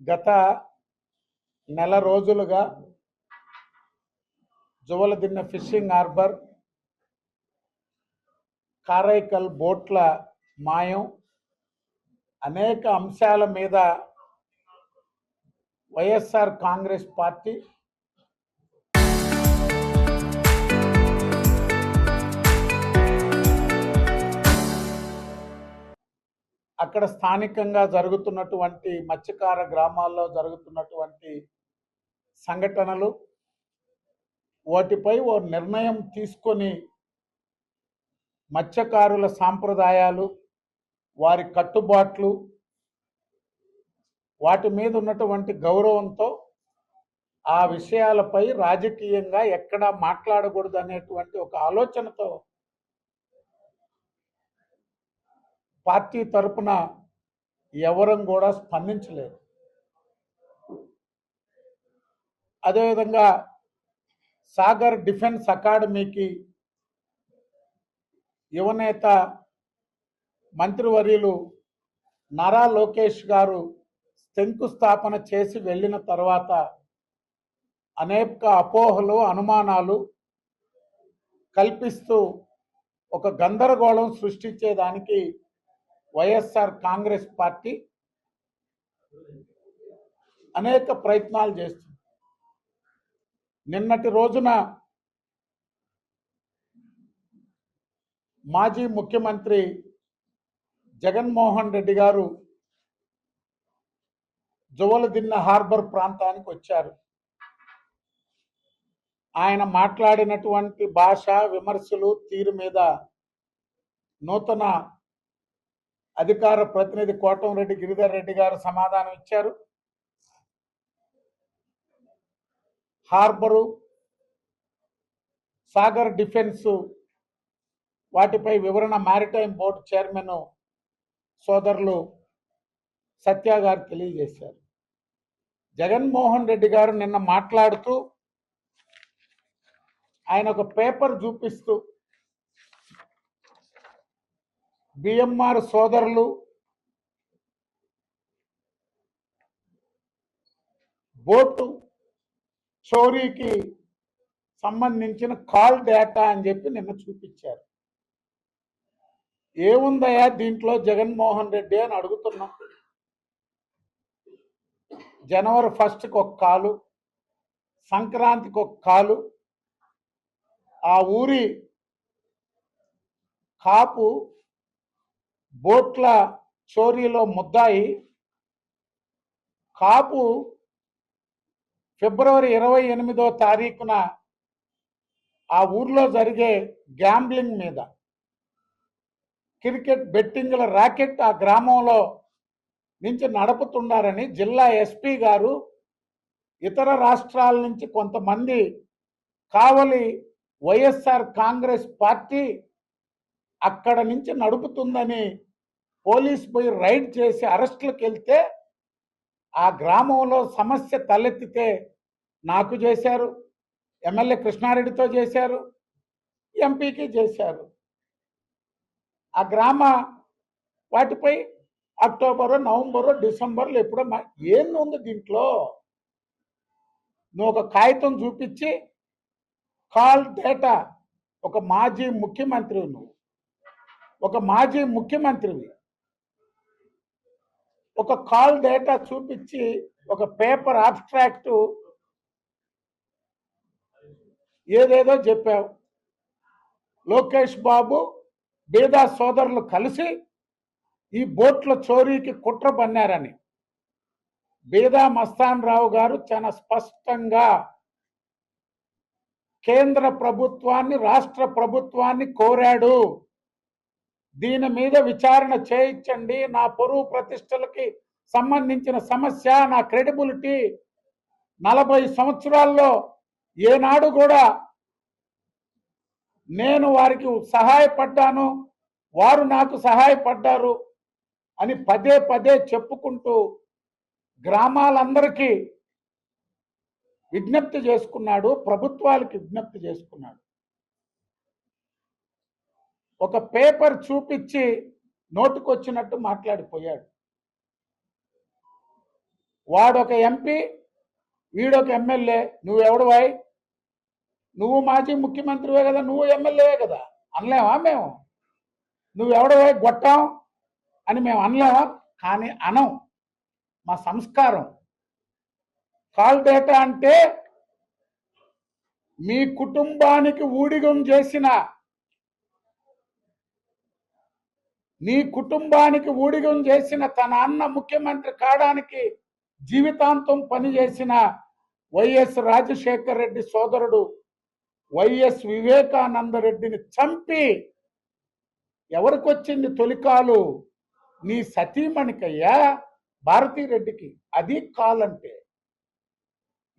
గత నెల రోజులుగా జువలదిన్నె ఫిషింగ్ హార్బర్, కారైకల్ బోట్ల మాయం అనేక అంశాల మీద వైఎస్ఆర్ కాంగ్రెస్ పార్టీ అక్కడ స్థానికంగా జరుగుతున్నటువంటి మత్స్యకార గ్రామాల్లో జరుగుతున్నటువంటి సంఘటనలు, వాటిపై ఓ నిర్ణయం తీసుకొని మత్స్యకారుల సాంప్రదాయాలు, వారి కట్టుబాట్లు, వాటి మీద ఉన్నటువంటి గౌరవంతో ఆ విషయాలపై రాజకీయంగా ఎక్కడా మాట్లాడకూడదు అనేటువంటి ఒక ఆలోచనతో పార్టీ తరపున ఎవరం కూడా స్పందించలేదు. అదేవిధంగా సాగర్ డిఫెన్స్ అకాడమీకి యువనేత మంత్రివర్యులు నారా లోకేష్ గారు శంకుస్థాపన చేసి వెళ్ళిన తర్వాత అనేక అపోహలు, అనుమానాలు కల్పిస్తూ ఒక గందరగోళం సృష్టించేదానికి వైఎస్ఆర్ కాంగ్రెస్ పార్టీ అనేక ప్రయత్నాలు చేస్తుంది. నిన్నటి రోజున మాజీ ముఖ్యమంత్రి జగన్మోహన్ రెడ్డి గారు జువలదిన్నె హార్బర్ ప్రాంతానికి వచ్చారు. ఆయన మాట్లాడినటువంటి భాష, విమర్శలు, తీరు మీద నూతన అధికార ప్రతినిధి కోటంరెడ్డి గిరిధర్ రెడ్డి గారు సమాధానం ఇచ్చారు. హార్బరు, సాగర్ డిఫెన్స్ వాటిపై వివరణ మారిటైమ్ బోర్డు చైర్మన్ సోదరులు సత్య గారు తెలియజేశారు. జగన్మోహన్ రెడ్డి గారు నిన్న మాట్లాడుతూ ఆయన ఒక పేపర్ చూపిస్తూ బిఎంఆర్ సోదరులు బోటు చోరీకి సంబంధించిన కాల్ డేటా అని చెప్పి నిన్న చూపించారు. ఏముందయ్యా దీంట్లో జగన్మోహన్ రెడ్డి అని అడుగుతున్నాం. జనవరి 1కి ఒక కాలు, సంక్రాంతికి ఒక కాలు, ఆ ఊరి కాపు బోట్ల చోరీలో ముద్దాయి కాపు ఫిబ్రవరి 28వ తారీఖున ఆ ఊర్లో జరిగే గ్యాంబ్లింగ్ మీద, క్రికెట్ బెట్టింగ్ల ర్యాకెట్ ఆ గ్రామంలో నుంచి నడుపుతున్నారని జిల్లా ఎస్పీ గారు ఇతర రాష్ట్రాల నుంచి కొంతమంది కావలి వైఎస్ఆర్ కాంగ్రెస్ పార్టీ అక్కడ నుంచి నడుపుతుందని పోలీసు పోయి రైడ్ చేసి అరెస్టులకు వెళ్తే ఆ గ్రామంలో సమస్య తలెత్తితే నాకు చేశారు, ఎమ్మెల్యే కృష్ణారెడ్డితో చేశారు, ఎంపీకి చేశారు. ఆ గ్రామ వాటిపై అక్టోబరు, నవంబరు, డిసెంబర్లో ఎప్పుడో ఏంది దీంట్లో? నువ్వు ఒక కాగితం చూపించి కాల్ డేటా, ఒక మాజీ ముఖ్యమంత్రివి, నువ్వు ఒక మాజీ ముఖ్యమంత్రివి, ఒక కాల్ డేటా చూపించి ఒక పేపర్ అబ్స్ట్రాక్ట్ ఏదేదో చెప్పావు. లోకేష్ బాబు, బీదా సోదరులు కలిసి ఈ బోట్ల చోరీకి కుట్ర పన్నారని బీదా మస్తాన్ రావు గారు చాలా స్పష్టంగా కేంద్ర ప్రభుత్వాన్ని, రాష్ట్ర ప్రభుత్వాన్ని కోరాడు. దీని మీద విచారణ చేయించండి, నా పరువు ప్రతిష్టలకి సంబంధించిన సమస్య, నా క్రెడిబిలిటీ 40 సంవత్సరాల్లో ఏనాడు కూడా నేను వారికి సహాయపడ్డాను, వారు నాకు సహాయపడ్డారు అని పదే పదే చెప్పుకుంటూ గ్రామాలందరికీ విజ్ఞప్తి చేసుకున్నాడు, ప్రభుత్వాలకు విజ్ఞప్తి చేసుకున్నాడు. ఒక పేపర్ చూపించి నోటుకొచ్చినట్టు మాట్లాడిపోయాడు. వాడొక ఎంపీ, వీడొక ఎమ్మెల్యే. నువ్వెవడువాయ్? నువ్వు మాజీ ముఖ్యమంత్రివే కదా, నువ్వు ఎమ్మెల్యేవే కదా. అనలేమా మేము? నువ్వెవడవాయ్ గొట్టం అని మేము అనలేమా? కానీ అనం. మా సంస్కారం. కాల్ డేటా అంటే మీ కుటుంబానికి ఊడిగం చేసిన, నీ కుటుంబానికి ఊడిగం చేసిన, తన అన్న ముఖ్యమంత్రి కావడానికి జీవితాంతం పనిచేసిన వైఎస్ రాజశేఖర రెడ్డి సోదరుడు వైఎస్ వివేకానంద రెడ్డిని చంపి ఎవరికి వచ్చింది తొలికాలు? నీ సతీమణికయ్యా, భారతీరెడ్డికి. అది కాలంటే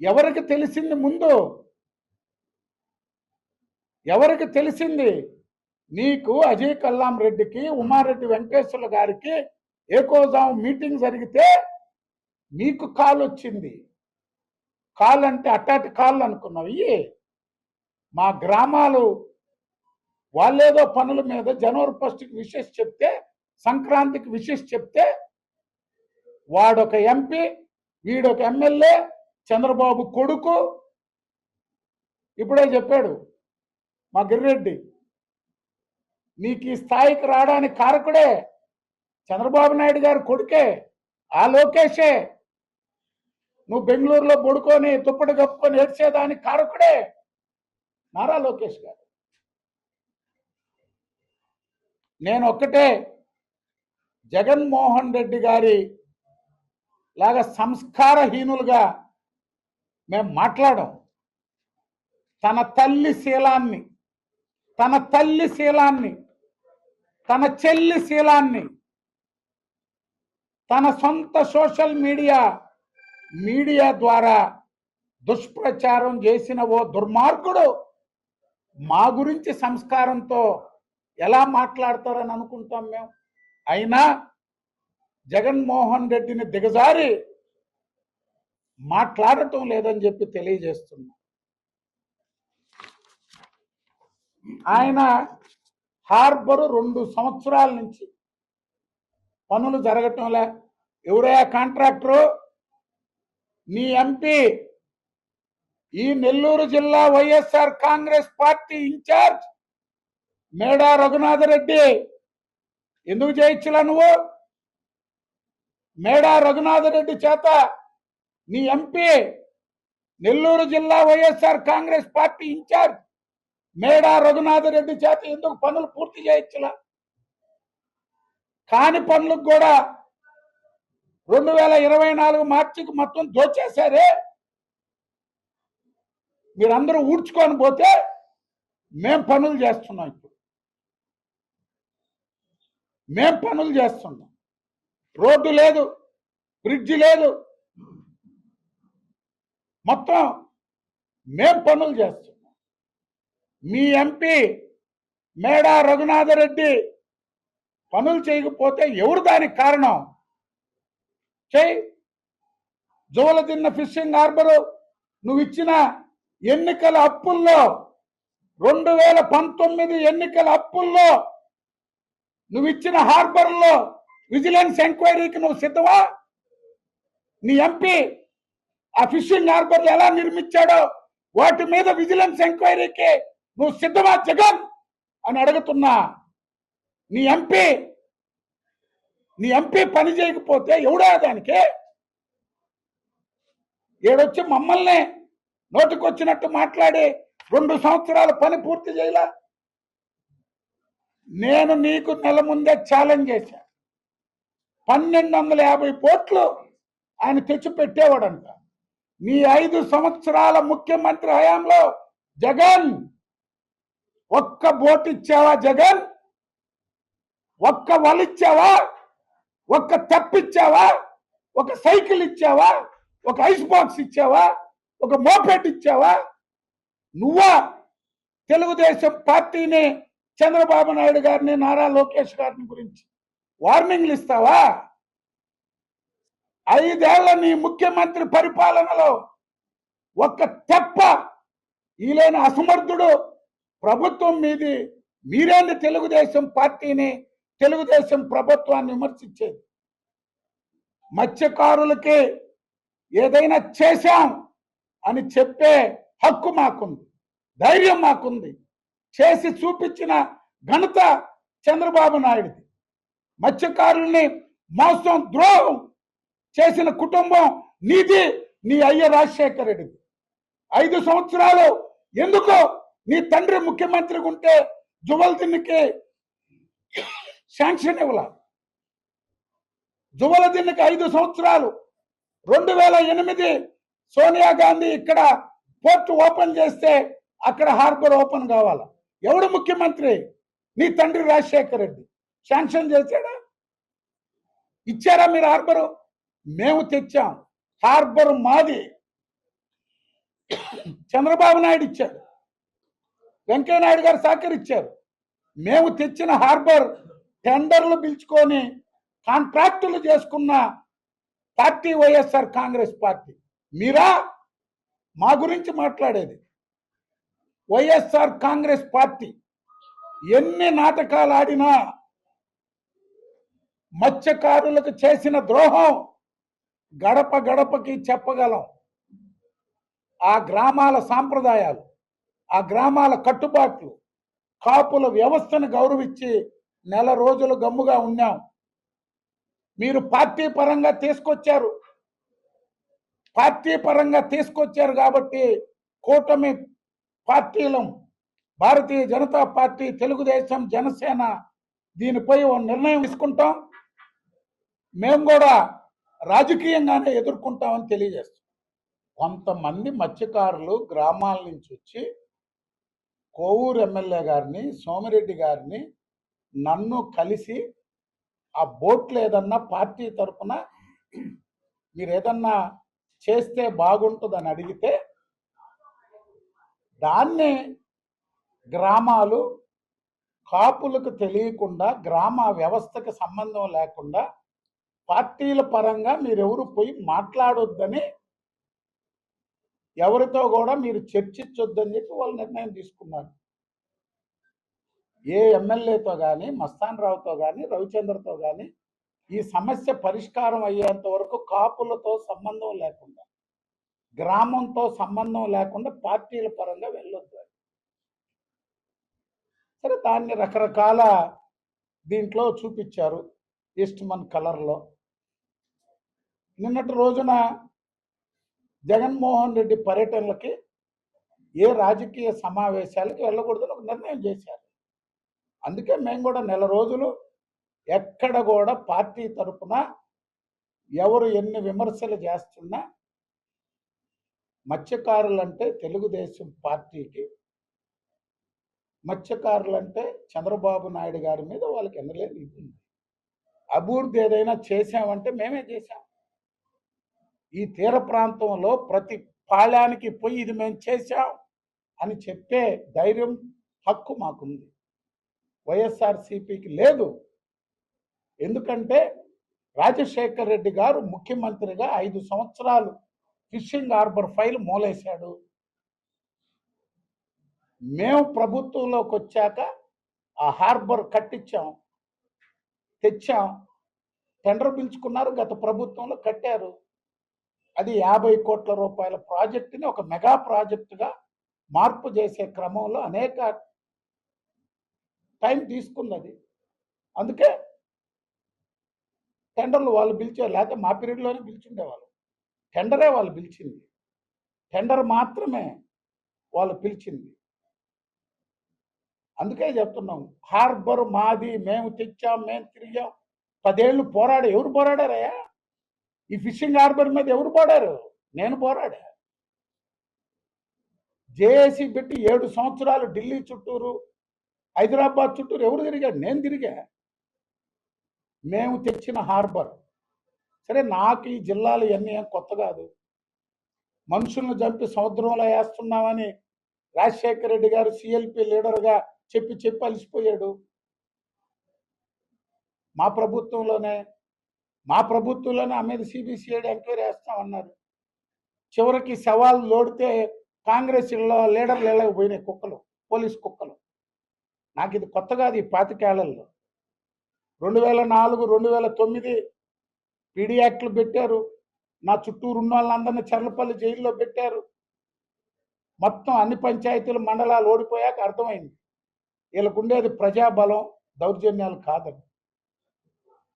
ఎవరికి తెలిసింది ముందు? ఎవరికి తెలిసింది? నీకు అజయ్ కల్లాం రెడ్డికి, ఉమారెడ్డి వెంకటేశ్వర్ల గారికి ఏకోజాం మీటింగ్ జరిగితే మీకు కాల్ వచ్చింది. కాల్ అంటే అట్టాటి కాళ్ళు అనుకున్నావు. మా గ్రామాలు వాళ్ళేదో పనుల మీద జనవరి 1కి విషెస్ చెప్తే, సంక్రాంతికి విషెస్ చెప్తే, వాడొక ఎంపీ, వీడొక ఎమ్మెల్యే, చంద్రబాబు కొడుకు. ఇప్పుడే చెప్పాడు మా గిరిరెడ్డి, నీకు ఈ స్థాయికి రావడానికి కారకుడే చంద్రబాబు నాయుడు గారు కొడుకే, ఆ లోకేషే. నువ్వు బెంగళూరులో బొడుకొని దుప్పటి కప్పుకొని ఏడ్చేదానికి కారకుడే నారా లోకేష్ గారు. నేను ఒక్కటే, జగన్మోహన్ రెడ్డి గారి లాగా సంస్కారహీనులుగా మేము మాట్లాడాం. తన తల్లి శీలాన్ని, తన చెల్లి శీలాన్ని తన సొంత సోషల్ మీడియా ద్వారా దుష్ప్రచారం చేసిన ఓ దుర్మార్గుడు మా గురించి సంస్కారంతో ఎలా మాట్లాడతారని అనుకుంటాం మేము. అయినా జగన్మోహన్ రెడ్డిని దిగజారి మాట్లాడటం లేదని చెప్పి తెలియజేస్తున్నా. ఆయన హార్బరు 2 సంవత్సరాల నుంచి పనులు జరగటంలే. ఎవరయ్యా కాంట్రాక్టరు? నీ ఎంపీ, ఈ నెల్లూరు జిల్లా వైఎస్ఆర్ కాంగ్రెస్ పార్టీ ఇన్ఛార్జ్ మేడా రఘునాథరెడ్డి. ఎందుకు చేయించలా నువ్వు? మేడా రఘునాథరెడ్డి చేత నీ ఎంపీ, నెల్లూరు జిల్లా వైఎస్ఆర్ కాంగ్రెస్ పార్టీ ఇన్ఛార్జ్ మేడా రఘునాథరెడ్డి చేత ఎందుకు పనులు పూర్తి చేయించలా? కాని పనులకు కూడా 2024 మార్చికి మొత్తం దోచేశారే. మీరందరూ ఊడ్చుకొని పోతే మేం పనులు చేస్తున్నాం. ఇప్పుడు మేం పనులు చేస్తున్నాం. రోడ్డు లేదు, బ్రిడ్జి లేదు, మొత్తం మేం పనులు చేస్తున్నాం. మీ ఎంపీ మేడా రఘునాథరెడ్డి పనులు చేయకపోతే ఎవరు దానికి కారణం? చెయ్యి. జోలదిన్న ఫిషింగ్ హార్బరు నువ్వు ఇచ్చిన ఎన్నికల అప్పుల్లో, 2019 ఎన్నికల అప్పుల్లో నువ్వు ఇచ్చిన హార్బర్లో విజిలెన్స్ ఎంక్వైరీకి నువ్వు సిద్ధమా? నీ ఎంపీ ఆ ఫిషింగ్ హార్బర్లు ఎలా నిర్మించాడో వాటి మీద విజిలెన్స్ ఎంక్వైరీకి నువ్వు సిద్ధమా జగన్ అని అడుగుతున్నా. నీ ఎంపీ పని చేయకపోతే ఎవడా దానికి? ఏడొచ్చి మమ్మల్ని నోటికొచ్చినట్టు మాట్లాడి 2 సంవత్సరాల పని పూర్తి చేయలా. నేను నీకు నెల ముందే ఛాలెంజ్ చేశా. 1250 కోట్లు ఆయన తెచ్చి పెట్టేవాడంట. నీ 5 సంవత్సరాల ముఖ్యమంత్రి హయాంలో జగన్ ఒక్క బోట్ ఇచ్చావా? జగన్ ఒక్క వలిచ్చావా? ఒక్క తెప్పిచ్చావా? ఒక సైకిల్ ఇచ్చావా? ఒక ఐస్ బాక్స్ ఇచ్చావా? ఒక మోపెడ్ ఇచ్చావా? నువ్వా తెలుగుదేశం పార్టీని, చంద్రబాబు నాయుడు గారిని, నారా లోకేష్ గారిని గురించి వార్నింగ్లు ఇస్తావా? 5 ఏళ్ల నీ ముఖ్యమంత్రి పరిపాలనలో ఒక్క తెప్ప ఈలేని అసమర్థుడు ప్రభుత్వం మీది. మీరేంది తెలుగుదేశం పార్టీని, తెలుగుదేశం ప్రభుత్వాన్ని విమర్శించేది? మత్స్యకారులకి ఏదైనా చేశాం అని చెప్పే హక్కు మాకుంది, ధైర్యం మాకుంది. చేసి చూపించిన ఘనత చంద్రబాబు నాయుడుది. మత్స్యకారుల్ని మోసం ద్రోహం చేసిన కుటుంబం నీది, నీ అయ్య రాజశేఖర రెడ్డిది. 5 సంవత్సరాలు ఎందుకో నీ తండ్రి ముఖ్యమంత్రిగా ఉంటే జువల్దిన్నికి శాంక్షన్ ఇవ్వాల. జువల్దిన్నికి 5 సంవత్సరాలు 2008 సోనియా గాంధీ ఇక్కడ పోర్ట్ ఓపెన్ చేస్తే అక్కడ హార్బర్ ఓపెన్ కావాల. ఎవడు ముఖ్యమంత్రి? నీ తండ్రి రాజశేఖర రెడ్డి. శాంక్షన్ చేశాడా? ఇచ్చారా మీరు హార్బరు? మేము తెచ్చాం. హార్బర్ మాది. చంద్రబాబు నాయుడు ఇచ్చారు, వెంకయ్య నాయుడు గారు సహకరించారు. మేము తెచ్చిన హార్బర్ టెండర్లు పిలుచుకొని కాంట్రాక్టులు చేసుకున్న పార్టీ వైఎస్ఆర్ కాంగ్రెస్ పార్టీ. మీరా మా గురించి మాట్లాడేది? వైఎస్ఆర్ కాంగ్రెస్ పార్టీ ఎన్ని నాటకాలు ఆడినా మత్స్యకారులకు చేసిన ద్రోహం గడప గడపకి చెప్పగలం. ఆ గ్రామాల సాంప్రదాయాలు, ఆ గ్రామాల కట్టుబాట్లు, కాపుల వ్యవస్థను గౌరవించి నెల రోజులు గమ్ముగా ఉన్నాం. మీరు పార్టీ పరంగా తీసుకొచ్చారు కాబట్టి కూటమి పార్టీలు, భారతీయ జనతా పార్టీ, తెలుగుదేశం, జనసేన దీనిపై ఓ నిర్ణయం తీసుకుంటాం. మేము కూడా రాజకీయంగానే ఎదుర్కొంటామని తెలియజేస్తాం. కొంతమంది మత్స్యకారులు గ్రామాల నుంచి వచ్చి కోవూరు ఎమ్మెల్యే గారిని, సోమిరెడ్డి గారిని, నన్ను కలిసి ఆ బోట్లు ఏదన్నా పార్టీ తరఫున మీరు ఏదన్నా చేస్తే బాగుంటుందని అడిగితే దాన్ని గ్రామాలు కాపులకు తెలియకుండా, గ్రామ వ్యవస్థకు సంబంధం లేకుండా పార్టీల పరంగా మీరెవరు పోయి మాట్లాడొద్దని, ఎవరితో కూడా మీరు చర్చించొద్దని చెప్పి వాళ్ళు నిర్ణయం తీసుకున్నారు. ఏ ఎమ్మెల్యేతో కానీ, మస్తాన్ రావుతో కానీ, రవిచంద్రతో కానీ ఈ సమస్య పరిష్కారం అయ్యేంత వరకు కాపులతో సంబంధం లేకుండా, గ్రామంతో సంబంధం లేకుండా పార్టీల పరంగా వెళ్ళొద్దు. సరే, దాన్ని రకరకాల దీంట్లో చూపించారు, ఈస్ట్మన్ కలర్లో. నిన్నటి రోజున జగన్మోహన్ రెడ్డి పర్యటనలకి, ఏ రాజకీయ సమావేశాలకి వెళ్ళకూడదని ఒక నిర్ణయం చేశారు. అందుకే మేము కూడా నెల రోజులు ఎక్కడ కూడా పార్టీ తరఫున ఎవరు ఎన్ని విమర్శలు చేస్తున్నా, మత్స్యకారులంటే తెలుగుదేశం పార్టీకి, మత్స్యకారులంటే చంద్రబాబు నాయుడు గారి మీద వాళ్ళకి ఎన్నలేని ఇది ఉంది. అభివృద్ధి ఏదైనా చేశామంటే మేమే చేశాం. ఈ తీర ప్రాంతంలో ప్రతి పాళానికి పోయి ఇది మేము చేశాం అని చెప్పే ధైర్యం, హక్కు మాకుంది. వైఎస్ఆర్సీపీకి లేదు. ఎందుకంటే రాజశేఖర రెడ్డి గారు ముఖ్యమంత్రిగా 5 సంవత్సరాలు ఫిషింగ్ హార్బర్ ఫైల్ మూలేశాడు. మేము ప్రభుత్వంలోకి వచ్చాక ఆ హార్బర్ కట్టించాం, తెచ్చాం. టెండర్ పిలుచుకున్నారు, గత ప్రభుత్వంలో కట్టారు. అది 50 కోట్ల రూపాయల ప్రాజెక్టుని ఒక మెగా ప్రాజెక్టుగా మార్పు చేసే క్రమంలో అనేక టైం తీసుకుంది అది. అందుకే టెండర్లు వాళ్ళు పిలిచారు, లేకపోతే మా పీరియడ్లోనే పిలిచిండేవాళ్ళు. టెండరే వాళ్ళు పిలిచింది, టెండర్ మాత్రమే వాళ్ళు పిలిచింది. అందుకే చెప్తున్నాం, హార్బర్ మాది, మేము తెచ్చాం, మేము తిరిగాం. 10 ఏళ్ళు పోరాడు. ఎవరు పోరాడారయ్యా? ఈ ఫిషింగ్ హార్బర్ మీద ఎవరు పోరాడారు? నేను పోరాడా. జేఏసీ పెట్టి 7 సంవత్సరాలు ఢిల్లీ చుట్టూరు, హైదరాబాద్ చుట్టూరు ఎవరు తిరిగాడు? నేను తిరిగా. మేము తెచ్చిన హార్బర్. సరే, నాకు ఈ జిల్లాలు ఇవన్నీ కొత్త కాదు. మనుషులను చంపి సముద్రంలో వేస్తున్నామని రాజశేఖర రెడ్డి గారు సిఎల్పి లీడర్గా చెప్పి అలిసిపోయాడు. మా ప్రభుత్వంలోనే ఆ మీద సిబిసిఐడి ఎంక్వైరీ వేస్తామన్నారు. చివరికి సవాల్ లోడితే కాంగ్రెస్ లీడర్లు ఇళ్ళకి పోయినాయి కుక్కలు, పోలీస్ కుక్కలు. నాకు ఇది కొత్త కాదు. ఈ 25 ఏళ్లలో 2004, 2009 పీడీ యాక్ట్లు పెట్టారు. నా చుట్టూరు ఉన్న వాళ్ళందరినీ చర్లపల్లి జైల్లో పెట్టారు. మొత్తం అన్ని పంచాయతీలు మండలాలు ఓడిపోయాక అర్థమైంది వీళ్ళకు ఉండేది ప్రజాబలం, దౌర్జన్యాలు కాదని.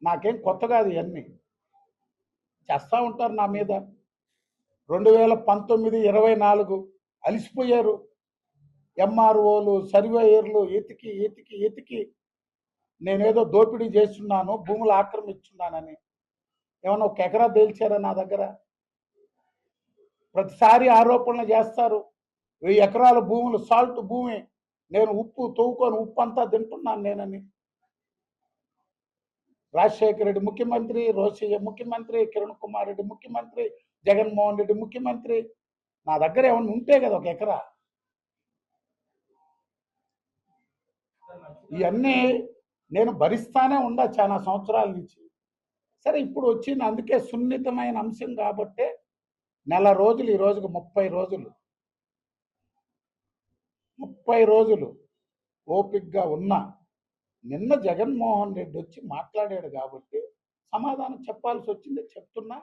నాకేం కొత్త కాదు, ఇవన్నీ చేస్తూ ఉంటారు నా మీద. 2019-24 అలిసిపోయారు ఎంఆర్ఓలు, సర్వేయర్లు ఎతికి ఎతికి ఎతికి నేనేదో దోపిడీ చేస్తున్నాను, భూములు ఆక్రమిస్తున్నానని. ఏమన్నా ఒక ఎకరా తేల్చారా నా దగ్గర? ప్రతిసారి ఆరోపణలు చేస్తారు. 1000 ఎకరాల భూములు సాల్ట్ భూమి, నేను ఉప్పు తవ్వుకొని ఉప్పు అంతా తింటున్నాను నేనని. రాజశేఖర రెడ్డి ముఖ్యమంత్రి, రోసయ్య ముఖ్యమంత్రి, కిరణ్ కుమార్ రెడ్డి ముఖ్యమంత్రి, జగన్మోహన్ రెడ్డి ముఖ్యమంత్రి. నా దగ్గర ఏమన్నా ఉంటే కదా ఒక ఎకరా. ఇవన్నీ నేను భరిస్తానే ఉండా చాలా సంవత్సరాల నుంచి. సరే ఇప్పుడు వచ్చింది, అందుకే సున్నితమైన అంశం కాబట్టే నెల రోజులు, ఈ రోజుకు 30 రోజులు 30 రోజులు ఓపికగా ఉన్నా. నిన్న జగన్మోహన్ రెడ్డి వచ్చి మాట్లాడాడు కాబట్టి సమాధానం చెప్పాల్సి వచ్చింది, చెప్తున్నా.